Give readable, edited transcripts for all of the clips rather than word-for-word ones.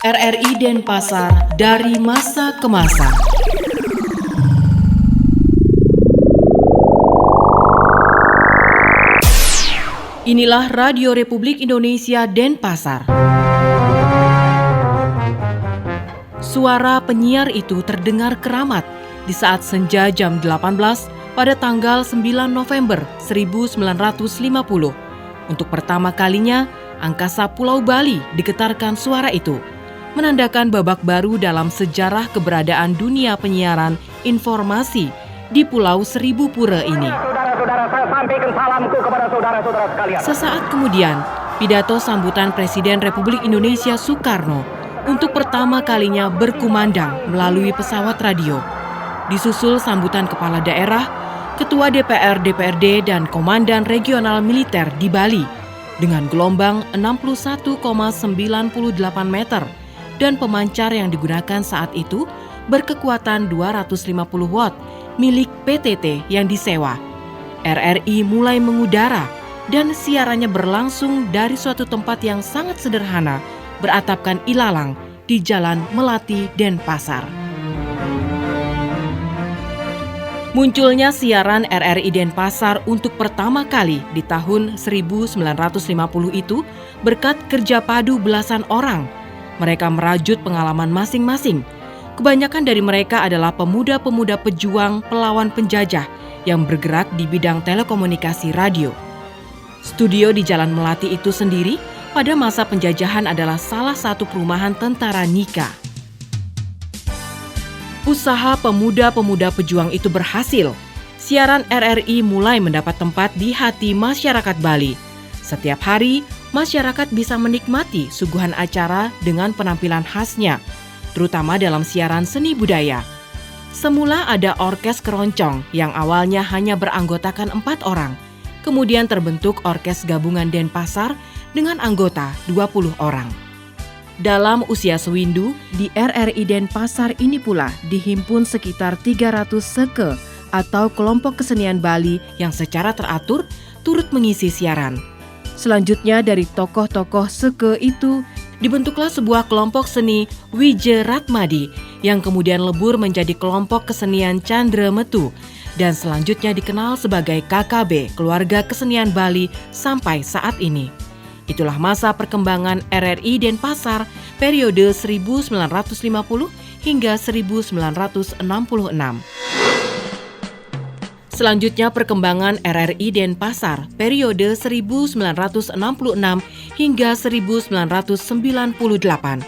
RRI Denpasar dari masa ke masa. Inilah Radio Republik Indonesia Denpasar. Suara penyiar itu terdengar keramat di saat senja jam 18 pada tanggal 9 November 1950. Untuk pertama kalinya, angkasa Pulau Bali digetarkan suara itu, menandakan babak baru dalam sejarah keberadaan dunia penyiaran informasi di Pulau Seribu Pura ini. Saudara-saudara, saya sampaikan salamku kepada saudara-saudara sekalian. Sesaat kemudian, pidato sambutan Presiden Republik Indonesia Soekarno untuk pertama kalinya berkumandang melalui pesawat radio. Disusul sambutan kepala daerah, ketua DPR, DPRD, dan komandan regional militer di Bali dengan gelombang 61,98 meter dan pemancar yang digunakan saat itu berkekuatan 250 watt milik PTT yang disewa. RRI mulai mengudara dan siarannya berlangsung dari suatu tempat yang sangat sederhana beratapkan ilalang di Jalan Melati, Denpasar. Munculnya siaran RRI Denpasar untuk pertama kali di tahun 1950 itu berkat kerja padu belasan orang. Mereka merajut pengalaman masing-masing. Kebanyakan dari mereka adalah pemuda-pemuda pejuang pelawan penjajah yang bergerak di bidang telekomunikasi radio. Studio di Jalan Melati itu sendiri pada masa penjajahan adalah salah satu perumahan tentara Nika. Usaha pemuda-pemuda pejuang itu berhasil. Siaran RRI mulai mendapat tempat di hati masyarakat Bali. Setiap hari, masyarakat bisa menikmati suguhan acara dengan penampilan khasnya, terutama dalam siaran seni budaya. Semula ada orkes keroncong yang awalnya hanya beranggotakan 4 orang. Kemudian terbentuk Orkes Gabungan Denpasar dengan anggota 20 orang. Dalam usia sewindu, di RRI Denpasar ini pula dihimpun sekitar 300 seke atau kelompok kesenian Bali yang secara teratur turut mengisi siaran. Selanjutnya dari tokoh-tokoh seke itu dibentuklah sebuah kelompok seni Wijeratmadi yang kemudian lebur menjadi kelompok kesenian Candra Metu dan selanjutnya dikenal sebagai KKB, Keluarga Kesenian Bali sampai saat ini. Itulah masa perkembangan RRI Denpasar periode 1950 hingga 1966. Selanjutnya perkembangan RRI Denpasar periode 1966 hingga 1998.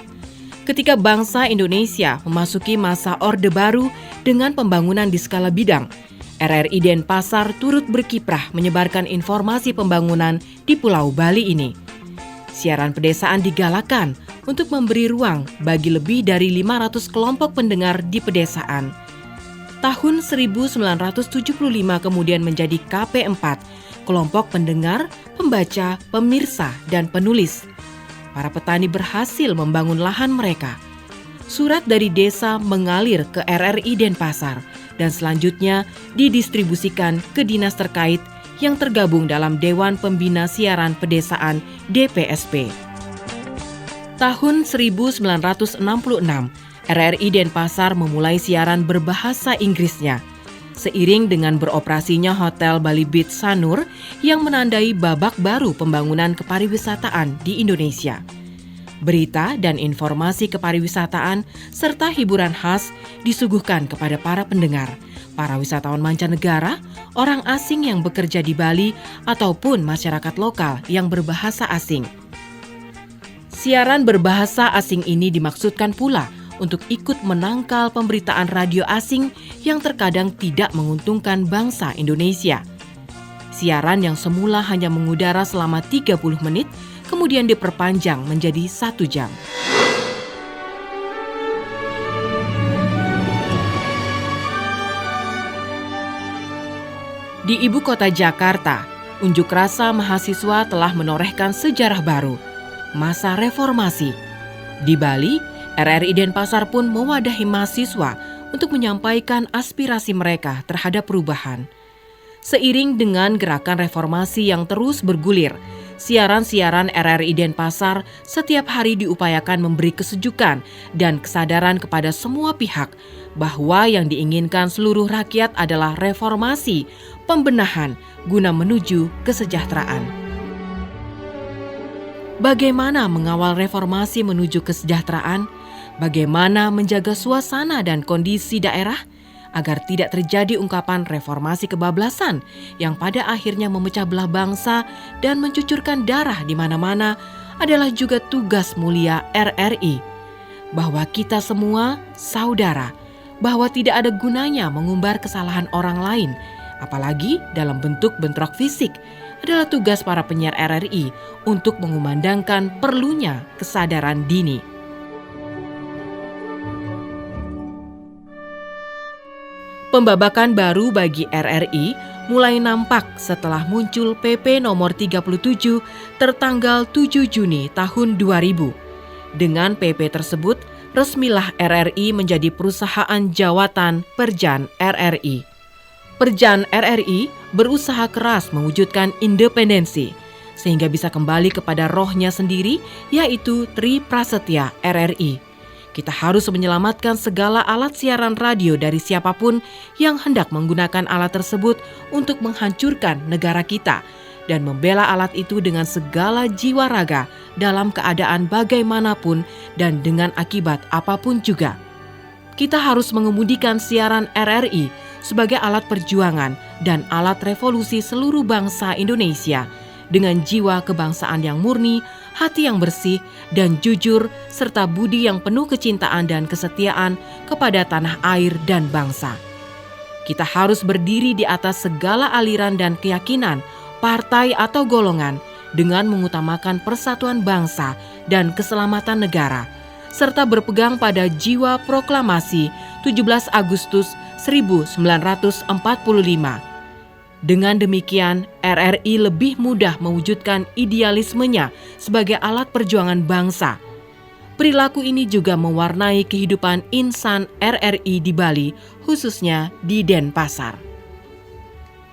Ketika bangsa Indonesia memasuki masa Orde Baru dengan pembangunan di skala bidang, RRI Denpasar turut berkiprah menyebarkan informasi pembangunan di Pulau Bali ini. Siaran pedesaan digalakan untuk memberi ruang bagi lebih dari 500 kelompok pendengar di pedesaan. Tahun 1975 kemudian menjadi KP4, kelompok pendengar, pembaca, pemirsa, dan penulis. Para petani berhasil membangun lahan mereka. Surat dari desa mengalir ke RRI Denpasar dan selanjutnya didistribusikan ke dinas terkait yang tergabung dalam Dewan Pembina Siaran Pedesaan DPSP. Tahun 1966, RRI Denpasar memulai siaran berbahasa Inggrisnya. Seiring dengan beroperasinya Hotel Bali Beach Sanur yang menandai babak baru pembangunan kepariwisataan di Indonesia. Berita dan informasi kepariwisataan serta hiburan khas disuguhkan kepada para pendengar, para wisatawan mancanegara, orang asing yang bekerja di Bali, ataupun masyarakat lokal yang berbahasa asing. Siaran berbahasa asing ini dimaksudkan pula untuk ikut menangkal pemberitaan radio asing yang terkadang tidak menguntungkan bangsa Indonesia. Siaran yang semula hanya mengudara selama 30 menit, kemudian diperpanjang menjadi 1 jam. Di ibu kota Jakarta, unjuk rasa mahasiswa telah menorehkan sejarah baru, masa reformasi. Di Bali, RRI Denpasar pun mewadahi mahasiswa untuk menyampaikan aspirasi mereka terhadap perubahan. Seiring dengan gerakan reformasi yang terus bergulir, Siaran-siaran RRI Denpasar setiap hari diupayakan memberi kesejukan dan kesadaran kepada semua pihak bahwa yang diinginkan seluruh rakyat adalah reformasi, pembenahan guna menuju kesejahteraan. Bagaimana mengawal reformasi menuju kesejahteraan? Bagaimana menjaga suasana dan kondisi daerah agar tidak terjadi ungkapan reformasi kebablasan yang pada akhirnya memecah belah bangsa dan mencucurkan darah di mana-mana adalah juga tugas mulia RRI. Bahwa kita semua saudara, bahwa tidak ada gunanya mengumbar kesalahan orang lain, apalagi dalam bentuk bentrok fisik, adalah tugas para penyiar RRI untuk mengumandangkan perlunya kesadaran dini. Pembabakan baru bagi RRI mulai nampak setelah muncul PP nomor 37 tertanggal 7 Juni tahun 2000. Dengan PP tersebut, resmilah RRI menjadi perusahaan jawatan Perjan RRI. Perjan RRI berusaha keras mewujudkan independensi, sehingga bisa kembali kepada rohnya sendiri, yaitu Tri Prasetya RRI. Kita harus menyelamatkan segala alat siaran radio dari siapapun yang hendak menggunakan alat tersebut untuk menghancurkan negara kita dan membela alat itu dengan segala jiwa raga dalam keadaan bagaimanapun dan dengan akibat apapun juga. Kita harus mengemudikan siaran RRI sebagai alat perjuangan dan alat revolusi seluruh bangsa Indonesia dengan jiwa kebangsaan yang murni, hati yang bersih dan jujur, serta budi yang penuh kecintaan dan kesetiaan kepada tanah air dan bangsa. Kita harus berdiri di atas segala aliran dan keyakinan, partai atau golongan dengan mengutamakan persatuan bangsa dan keselamatan negara, serta berpegang pada jiwa proklamasi 17 Agustus 1945. Dengan demikian, RRI lebih mudah mewujudkan idealismenya sebagai alat perjuangan bangsa. Perilaku ini juga mewarnai kehidupan insan RRI di Bali, khususnya di Denpasar.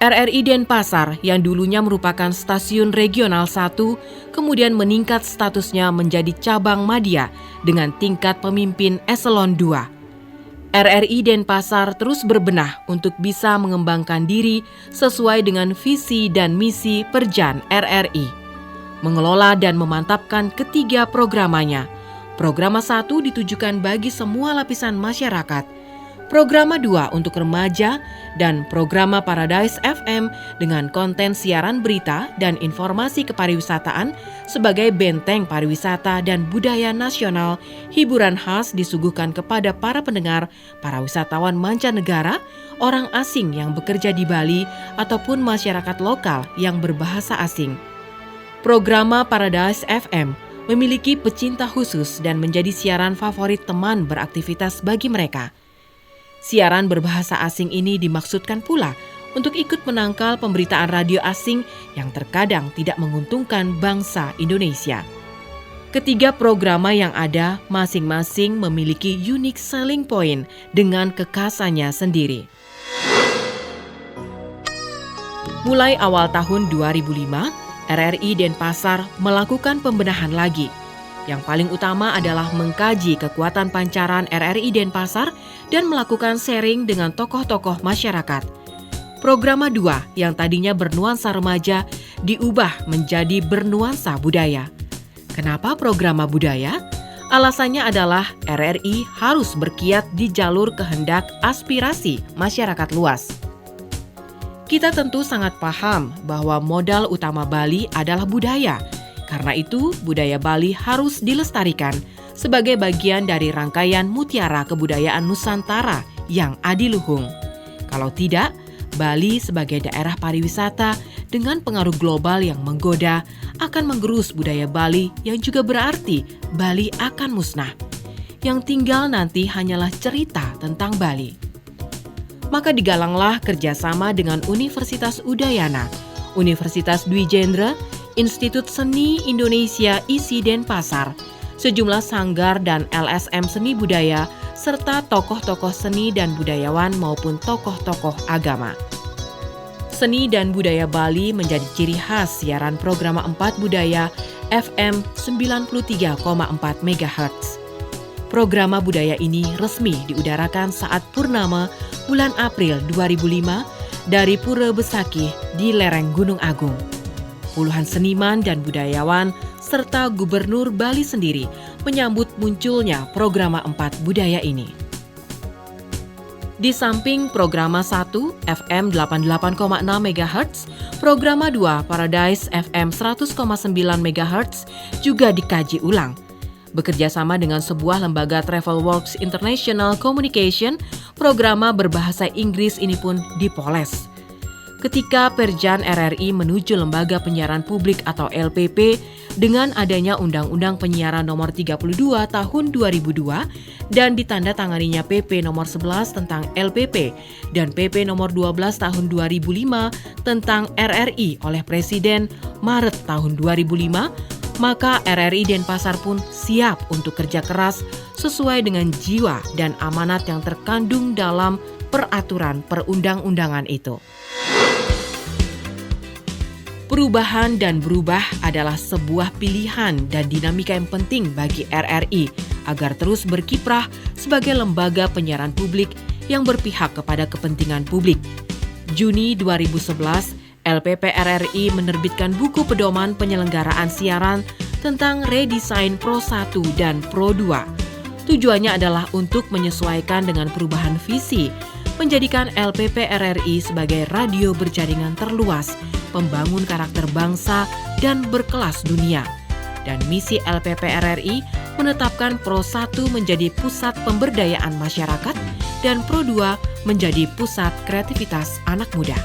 RRI Denpasar yang dulunya merupakan stasiun regional 1, kemudian meningkat statusnya menjadi cabang madya dengan tingkat pemimpin eselon 2. RRI Denpasar terus berbenah untuk bisa mengembangkan diri sesuai dengan visi dan misi Perjan RRI. Mengelola dan memantapkan ketiga programanya. Programa 1 ditujukan bagi semua lapisan masyarakat. Programa 2 untuk remaja dan Programa Paradise FM dengan konten siaran berita dan informasi kepariwisataan sebagai benteng pariwisata dan budaya nasional. Hiburan khas disuguhkan kepada para pendengar, para wisatawan mancanegara, orang asing yang bekerja di Bali ataupun masyarakat lokal yang berbahasa asing. Programa Paradise FM memiliki pecinta khusus dan menjadi siaran favorit teman beraktivitas bagi mereka. Siaran berbahasa asing ini dimaksudkan pula untuk ikut menangkal pemberitaan radio asing yang terkadang tidak menguntungkan bangsa Indonesia. Ketiga programa yang ada masing-masing memiliki unique selling point dengan kekhasannya sendiri. Mulai awal tahun 2005, RRI Denpasar melakukan pembenahan lagi. Yang paling utama adalah mengkaji kekuatan pancaran RRI Denpasar dan melakukan sharing dengan tokoh-tokoh masyarakat. Programa 2 yang tadinya bernuansa remaja diubah menjadi bernuansa budaya. Kenapa programa budaya? Alasannya adalah RRI harus berkiat di jalur kehendak aspirasi masyarakat luas. Kita tentu sangat paham bahwa modal utama Bali adalah budaya. Karena itu, budaya Bali harus dilestarikan sebagai bagian dari rangkaian mutiara kebudayaan Nusantara yang adiluhung. Kalau tidak, Bali sebagai daerah pariwisata dengan pengaruh global yang menggoda akan menggerus budaya Bali yang juga berarti Bali akan musnah. Yang tinggal nanti hanyalah cerita tentang Bali. Maka digalanglah kerjasama dengan Universitas Udayana, Universitas Dwi Jendra, Institut Seni Indonesia ISI Denpasar, sejumlah sanggar dan LSM seni budaya, serta tokoh-tokoh seni dan budayawan maupun tokoh-tokoh agama. Seni dan budaya Bali menjadi ciri khas siaran program 4 budaya FM 93,4 MHz. Program budaya ini resmi diudarakan saat purnama bulan April 2005 dari Pura Besakih di lereng Gunung Agung. Puluhan seniman dan budayawan serta Gubernur Bali sendiri menyambut munculnya program 4 budaya ini. Di samping Programa 1 FM 88,6 MHz, Programa 2 Paradise FM 100,9 MHz juga dikaji ulang. Bekerja sama dengan sebuah lembaga Travelworks International Communication, programa berbahasa Inggris ini pun dipoles. Ketika Perjan RRI menuju Lembaga Penyiaran Publik atau LPP dengan adanya Undang-Undang Penyiaran Nomor 32 Tahun 2002 dan ditandatanganinya PP Nomor 11 tentang LPP dan PP Nomor 12 Tahun 2005 tentang RRI oleh Presiden Maret tahun 2005, maka RRI Denpasar pun siap untuk kerja keras sesuai dengan jiwa dan amanat yang terkandung dalam peraturan perundang-undangan itu. Perubahan dan berubah adalah sebuah pilihan dan dinamika yang penting bagi RRI agar terus berkiprah sebagai lembaga penyiaran publik yang berpihak kepada kepentingan publik. Juni 2011, LPP RRI menerbitkan buku pedoman penyelenggaraan siaran tentang redesign Pro 1 dan Pro 2. Tujuannya adalah untuk menyesuaikan dengan perubahan visi, menjadikan LPP RRI sebagai radio berjaringan terluas, pembangun karakter bangsa dan berkelas dunia. Dan misi LPP RRI menetapkan Pro 1 menjadi pusat pemberdayaan masyarakat dan Pro 2 menjadi pusat kreativitas anak muda.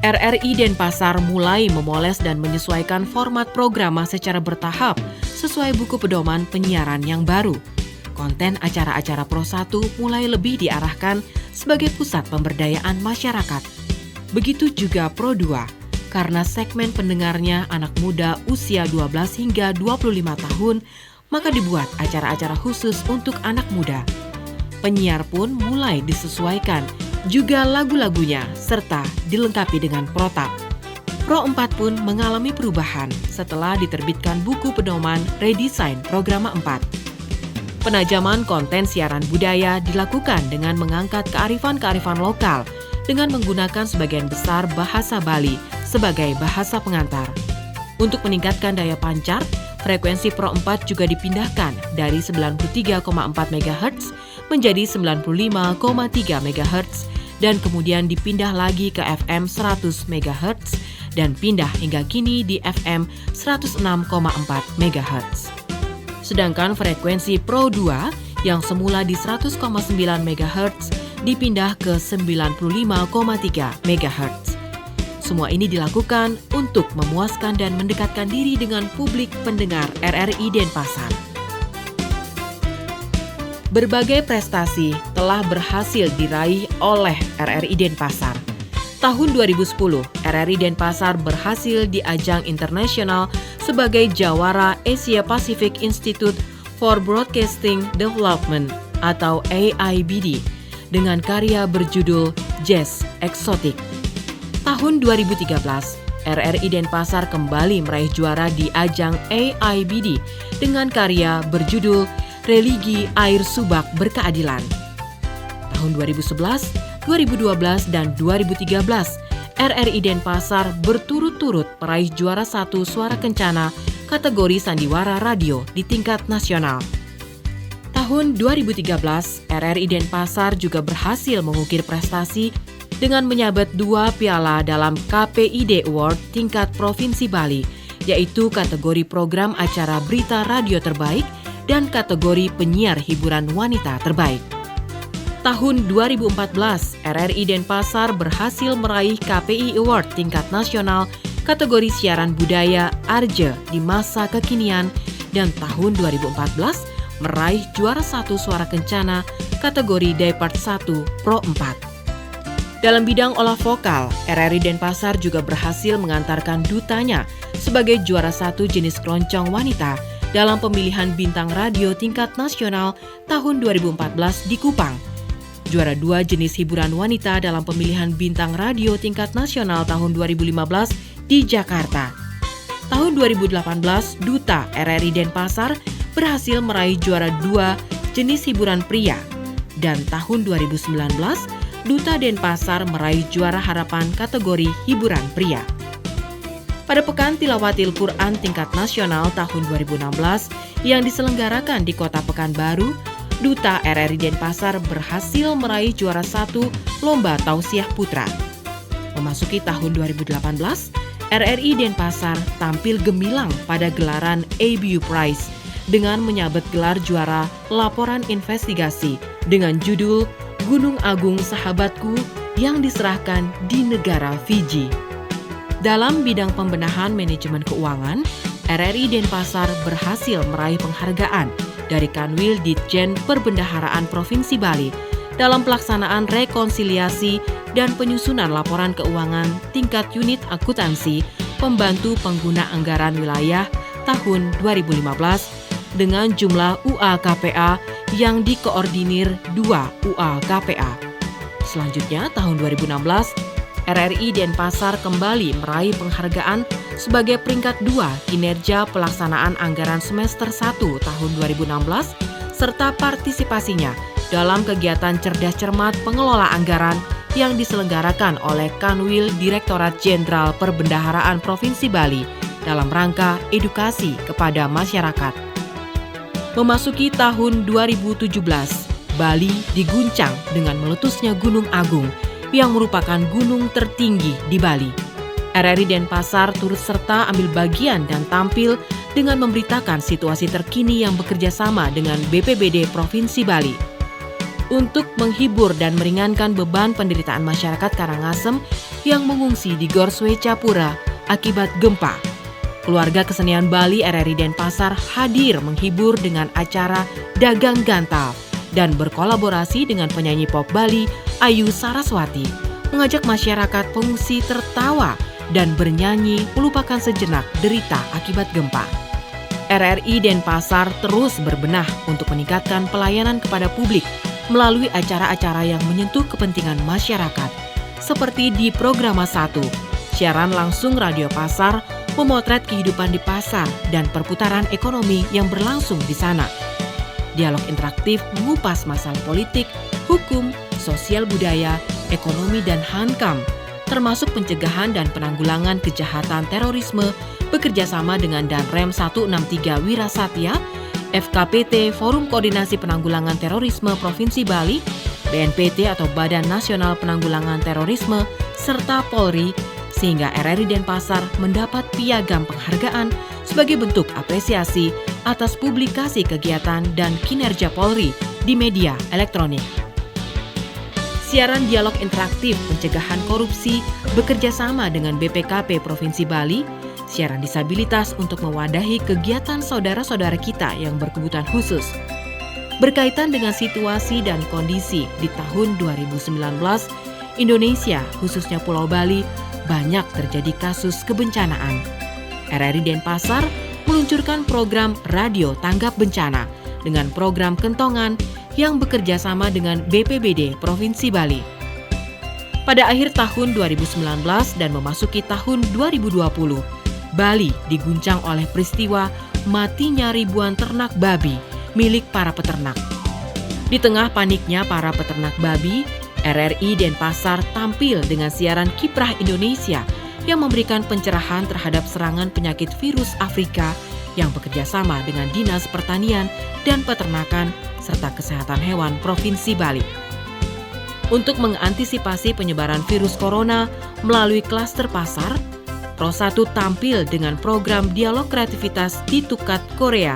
RRI Denpasar mulai memoles dan menyesuaikan format program secara bertahap sesuai buku pedoman penyiaran yang baru. Konten acara-acara Pro 1 mulai lebih diarahkan sebagai pusat pemberdayaan masyarakat. Begitu juga Pro 2, karena segmen pendengarnya anak muda usia 12 hingga 25 tahun, maka dibuat acara-acara khusus untuk anak muda. Penyiar pun mulai disesuaikan, juga lagu-lagunya, serta dilengkapi dengan protap. Pro 4 pun mengalami perubahan setelah diterbitkan buku pedoman redesign Program 4. Penajaman konten siaran budaya dilakukan dengan mengangkat kearifan-kearifan lokal, dengan menggunakan sebagian besar bahasa Bali sebagai bahasa pengantar. Untuk meningkatkan daya pancar, frekuensi Pro 4 juga dipindahkan dari 93,4 MHz menjadi 95,3 MHz dan kemudian dipindah lagi ke FM 100 MHz dan pindah hingga kini di FM 106,4 MHz. Sedangkan frekuensi Pro 2 yang semula di 100,9 MHz dipindah ke 95,3 MHz. Semua ini dilakukan untuk memuaskan dan mendekatkan diri dengan publik pendengar RRI Denpasar. Berbagai prestasi telah berhasil diraih oleh RRI Denpasar. Tahun 2010, RRI Denpasar berhasil di ajang internasional sebagai jawara Asia Pacific Institute for Broadcasting Development atau AIBD dengan karya berjudul Jazz Exotic. Tahun 2013, RRI Denpasar kembali meraih juara di ajang AIBD dengan karya berjudul Religi Air Subak Berkeadilan. Tahun 2011, 2012, dan 2013, RRI Denpasar berturut-turut meraih juara 1 Suara Kencana kategori Sandiwara Radio di tingkat nasional. Tahun 2013, RRI Denpasar juga berhasil mengukir prestasi dengan menyabet 2 piala dalam KPID Award tingkat Provinsi Bali, yaitu kategori program acara berita radio terbaik dan kategori penyiar hiburan wanita terbaik. Tahun 2014, RRI Denpasar berhasil meraih KPI Award tingkat nasional kategori siaran budaya Arja di masa kekinian dan tahun 2014 meraih juara 1 Suara Kencana kategori Daypart 1 Pro 4. Dalam bidang olah vokal, RRI Denpasar juga berhasil mengantarkan dutanya sebagai juara 1 jenis keroncong wanita dalam pemilihan bintang radio tingkat nasional tahun 2014 di Kupang. juara 2 jenis hiburan wanita dalam pemilihan bintang radio tingkat nasional tahun 2015 di Jakarta. Tahun 2018, Duta RRI Denpasar berhasil meraih juara 2 jenis hiburan pria. Dan tahun 2019, Duta Denpasar meraih juara harapan kategori hiburan pria. Pada Pekan Tilawatil Quran tingkat nasional tahun 2016 yang diselenggarakan di Kota Pekanbaru, Duta RRI Denpasar berhasil meraih juara 1 Lomba Tausiah Putra. Memasuki tahun 2018, RRI Denpasar tampil gemilang pada gelaran ABU Prize dengan menyabet gelar juara laporan investigasi dengan judul Gunung Agung Sahabatku yang diserahkan di negara Fiji. Dalam bidang pembenahan manajemen keuangan, RRI Denpasar berhasil meraih penghargaan dari Kanwil Ditjen Perbendaharaan Provinsi Bali dalam pelaksanaan rekonsiliasi dan penyusunan laporan keuangan tingkat unit akuntansi pembantu pengguna anggaran wilayah tahun 2015 dengan jumlah UA-KPA yang dikoordinir 2 UA-KPA. Selanjutnya, tahun 2016, RRI Denpasar kembali meraih penghargaan sebagai peringkat 2 kinerja pelaksanaan anggaran semester 1 tahun 2016 serta partisipasinya dalam kegiatan cerdas cermat pengelola anggaran yang diselenggarakan oleh Kanwil Direktorat Jenderal Perbendaharaan Provinsi Bali dalam rangka edukasi kepada masyarakat. Memasuki tahun 2017, Bali diguncang dengan meletusnya Gunung Agung yang merupakan gunung tertinggi di Bali. RRI Denpasar turut serta ambil bagian dan tampil dengan memberitakan situasi terkini yang bekerja sama dengan BPBD Provinsi Bali. Untuk menghibur dan meringankan beban penderitaan masyarakat Karangasem yang mengungsi di Gor Swecapura akibat gempa, keluarga kesenian Bali RRI Denpasar hadir menghibur dengan acara Dagang Gantal dan berkolaborasi dengan penyanyi pop Bali Ayu Saraswati, mengajak masyarakat pengungsi tertawa dan bernyanyi melupakan sejenak derita akibat gempa. RRI Denpasar terus berbenah untuk meningkatkan pelayanan kepada publik melalui acara-acara yang menyentuh kepentingan masyarakat, seperti di Programa 1, siaran langsung Radio Pasar memotret kehidupan di pasar dan perputaran ekonomi yang berlangsung di sana. Dialog interaktif mengupas masalah politik, hukum, sosial budaya, ekonomi, dan hankam, termasuk pencegahan dan penanggulangan kejahatan terorisme bekerjasama dengan Danrem 163 Wirasatya, FKPT Forum Koordinasi Penanggulangan Terorisme Provinsi Bali, BNPT atau Badan Nasional Penanggulangan Terorisme, serta Polri, sehingga RRI Denpasar mendapat piagam penghargaan sebagai bentuk apresiasi atas publikasi kegiatan dan kinerja Polri di media elektronik. Siaran dialog interaktif pencegahan korupsi bekerjasama dengan BPKP Provinsi Bali, siaran disabilitas untuk mewadahi kegiatan saudara-saudara kita yang berkebutuhan khusus. Berkaitan dengan situasi dan kondisi di tahun 2019, Indonesia, khususnya Pulau Bali, banyak terjadi kasus kebencanaan. RRI Denpasar meluncurkan program Radio Tanggap Bencana dengan program Kentongan yang bekerja sama dengan BPBD Provinsi Bali. Pada akhir tahun 2019 dan memasuki tahun 2020, Bali diguncang oleh peristiwa matinya ribuan ternak babi milik para peternak. Di tengah paniknya para peternak babi, RRI Denpasar tampil dengan siaran Kiprah Indonesia yang memberikan pencerahan terhadap serangan penyakit virus Afrika yang bekerja sama dengan Dinas Pertanian dan Peternakan serta Kesehatan Hewan Provinsi Bali. Untuk mengantisipasi penyebaran virus corona melalui klaster pasar, Pro1 tampil dengan program dialog kreativitas di Tukat Korea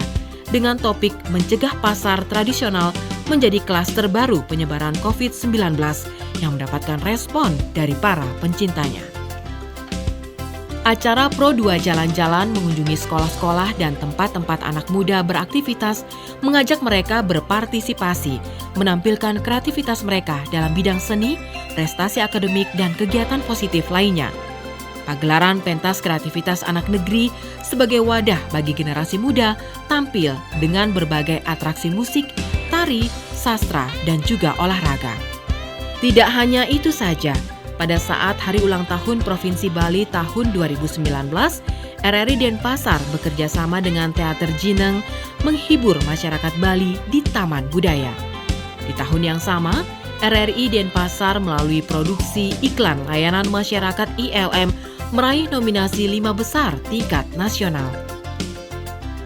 dengan topik mencegah pasar tradisional menjadi klaster baru penyebaran COVID-19 yang mendapatkan respon dari para pencintanya. Acara Pro2 Jalan-Jalan mengunjungi sekolah-sekolah dan tempat-tempat anak muda beraktivitas, mengajak mereka berpartisipasi, menampilkan kreativitas mereka dalam bidang seni, prestasi akademik, dan kegiatan positif lainnya. Pagelaran pentas kreativitas anak negeri sebagai wadah bagi generasi muda tampil dengan berbagai atraksi musik, tari, sastra, dan juga olahraga. Tidak hanya itu saja, pada saat Hari Ulang Tahun Provinsi Bali tahun 2019, RRI Denpasar bekerja sama dengan Teater Jineng menghibur masyarakat Bali di Taman Budaya. Di tahun yang sama, RRI Denpasar melalui produksi iklan layanan masyarakat ILM meraih nominasi 5 besar tingkat nasional.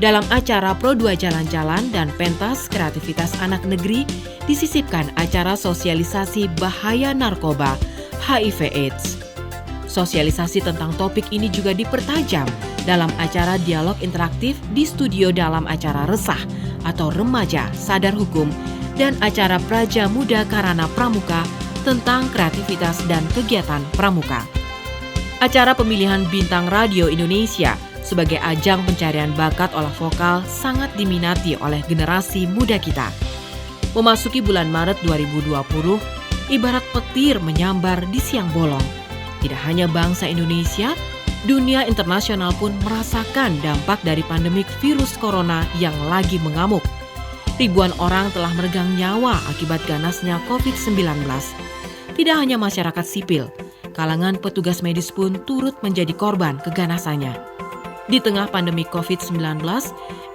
Dalam acara Pro 2 Jalan-Jalan dan Pentas Kreativitas Anak Negeri disisipkan acara sosialisasi bahaya narkoba HIV/AIDS. Sosialisasi tentang topik ini juga dipertajam dalam acara dialog interaktif di studio dalam acara Resah atau Remaja Sadar Hukum dan acara Praja Muda Karana Pramuka tentang kreativitas dan kegiatan pramuka. Acara pemilihan Bintang Radio Indonesia sebagai ajang pencarian bakat olah vokal sangat diminati oleh generasi muda kita. Memasuki bulan Maret 2020, ibarat petir menyambar di siang bolong. Tidak hanya bangsa Indonesia, dunia internasional pun merasakan dampak dari pandemik virus corona yang lagi mengamuk. Ribuan orang telah meregang nyawa akibat ganasnya COVID-19. Tidak hanya masyarakat sipil, kalangan petugas medis pun turut menjadi korban keganasannya. Di tengah pandemi COVID-19,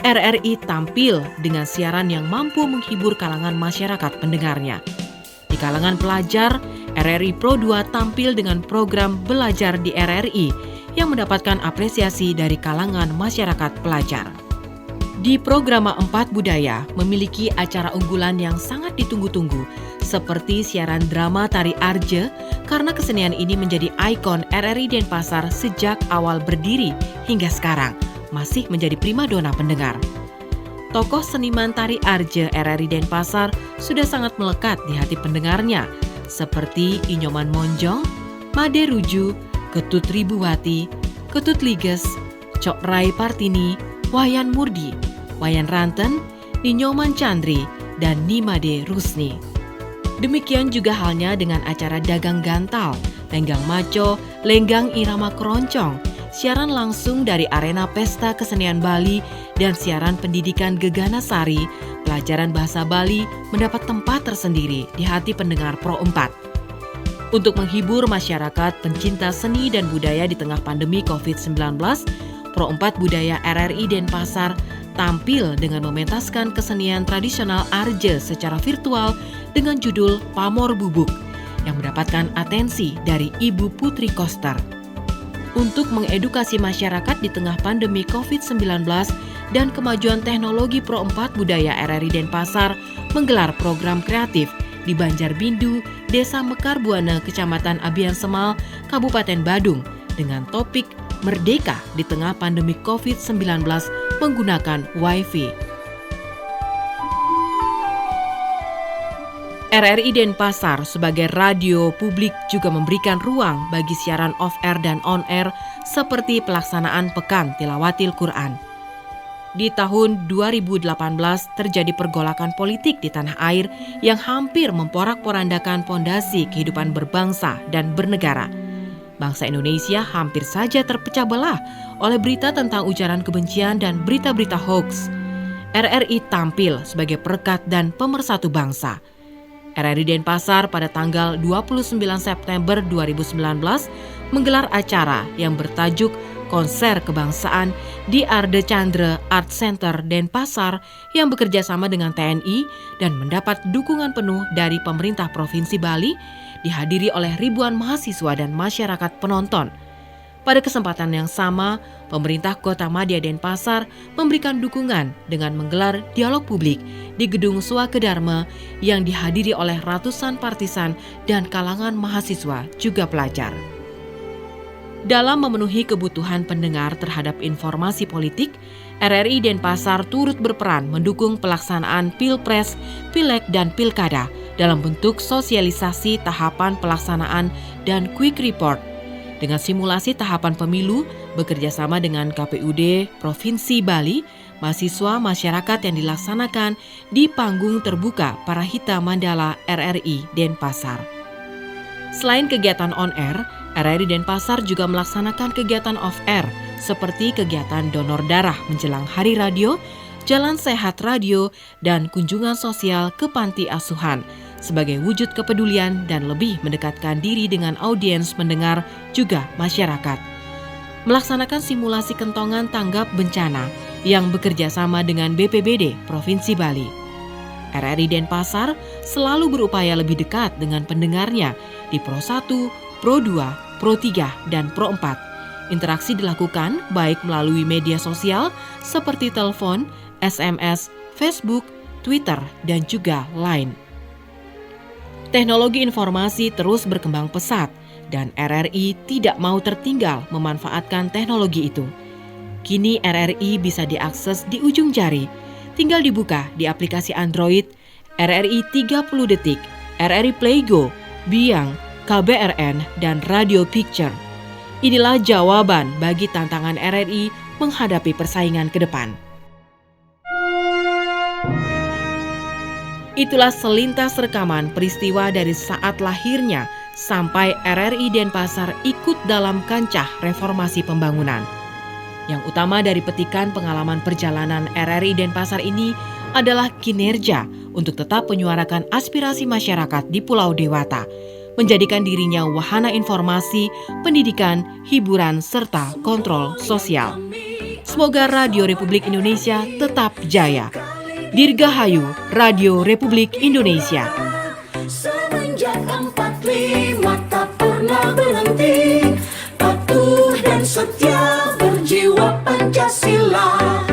RRI tampil dengan siaran yang mampu menghibur kalangan masyarakat pendengarnya. Di kalangan pelajar, RRI Pro 2 tampil dengan program Belajar di RRI yang mendapatkan apresiasi dari kalangan masyarakat pelajar. Di Programa 4 Budaya memiliki acara unggulan yang sangat ditunggu-tunggu, seperti siaran drama Tari Arje, karena kesenian ini menjadi ikon RRI Denpasar sejak awal berdiri hingga sekarang, masih menjadi primadona pendengar. Tokoh seniman Tari Arje RRI Denpasar sudah sangat melekat di hati pendengarnya, seperti Inyoman Monjong, Made Ruju, Ketut Ribuwati, Ketut Liges, Cok Rai Partini, Wayan Murdi, Wayan Ranten, Ninyoman Chandri, dan Nimade Rusni. Demikian juga halnya dengan acara Dagang Gantal, Lenggang Maco, Lenggang Irama Keroncong, siaran langsung dari arena Pesta Kesenian Bali, dan siaran pendidikan Gegana Sari, pelajaran bahasa Bali mendapat tempat tersendiri di hati pendengar Pro 4. Untuk menghibur masyarakat pencinta seni dan budaya di tengah pandemi COVID-19, Pro 4 Budaya RRI Denpasar tampil dengan mementaskan kesenian tradisional Arje secara virtual dengan judul Pamor Bubuk yang mendapatkan atensi dari Ibu Putri Koster. Untuk mengedukasi masyarakat di tengah pandemi COVID-19 dan kemajuan teknologi Pro 4 Budaya RRI Denpasar menggelar program kreatif di Banjarbindu, Desa Mekar Buana, Kecamatan Abian Semal, Kabupaten Badung dengan topik Merdeka di tengah pandemi COVID-19 menggunakan Wi-Fi. RRI Denpasar sebagai radio publik juga memberikan ruang bagi siaran off-air dan on-air seperti pelaksanaan Pekan Tilawatil Quran. Di tahun 2018 terjadi pergolakan politik di tanah air yang hampir memporak-porandakan pondasi kehidupan berbangsa dan bernegara. Bangsa Indonesia hampir saja terpecah belah oleh berita tentang ujaran kebencian dan berita-berita hoax. RRI tampil sebagai perekat dan pemersatu bangsa. RRI Denpasar pada tanggal 29 September 2019 menggelar acara yang bertajuk Konser Kebangsaan di Arde Chandra Art Center Denpasar yang bekerja sama dengan TNI dan mendapat dukungan penuh dari pemerintah Provinsi Bali, dihadiri oleh ribuan mahasiswa dan masyarakat penonton. Pada kesempatan yang sama, pemerintah Kota Madya Denpasar memberikan dukungan dengan menggelar dialog publik di Gedung Swakedharma yang dihadiri oleh ratusan partisan dan kalangan mahasiswa juga pelajar. Dalam memenuhi kebutuhan pendengar terhadap informasi politik, RRI Denpasar turut berperan mendukung pelaksanaan Pilpres, Pileg, dan Pilkada dalam bentuk sosialisasi tahapan pelaksanaan dan quick report. Dengan simulasi tahapan pemilu, bekerja sama dengan KPUD Provinsi Bali, mahasiswa masyarakat yang dilaksanakan di panggung terbuka Parahita Mandala RRI Denpasar. Selain kegiatan on-air, RRI Denpasar juga melaksanakan kegiatan off-air seperti kegiatan donor darah menjelang Hari Radio, Jalan Sehat Radio, dan kunjungan sosial ke panti asuhan, sebagai wujud kepedulian dan lebih mendekatkan diri dengan audiens pendengar juga masyarakat. Melaksanakan simulasi kentongan tanggap bencana yang bekerja sama dengan BPBD Provinsi Bali. RRI Denpasar selalu berupaya lebih dekat dengan pendengarnya di Pro 1, Pro 2, Pro 3, dan Pro 4. Interaksi dilakukan baik melalui media sosial seperti telepon, SMS, Facebook, Twitter, dan juga Line. Teknologi informasi terus berkembang pesat dan RRI tidak mau tertinggal memanfaatkan teknologi itu. Kini RRI bisa diakses di ujung jari. Tinggal dibuka di aplikasi Android, RRI 30 Detik, RRI Playgo, Biang, KBRN, dan Radio Picture. Inilah jawaban bagi tantangan RRI menghadapi persaingan ke depan. Itulah selintas rekaman peristiwa dari saat lahirnya sampai RRI Denpasar ikut dalam kancah reformasi pembangunan. Yang utama dari petikan pengalaman perjalanan RRI Denpasar ini adalah kinerja untuk tetap menyuarakan aspirasi masyarakat di Pulau Dewata, menjadikan dirinya wahana informasi, pendidikan, hiburan, serta kontrol sosial. Semoga Radio Republik Indonesia tetap jaya. Dirgahayu Radio Republik Indonesia. Semenjak 45 tak pernah berhenti, patuh dan setia berjiwa Pancasila.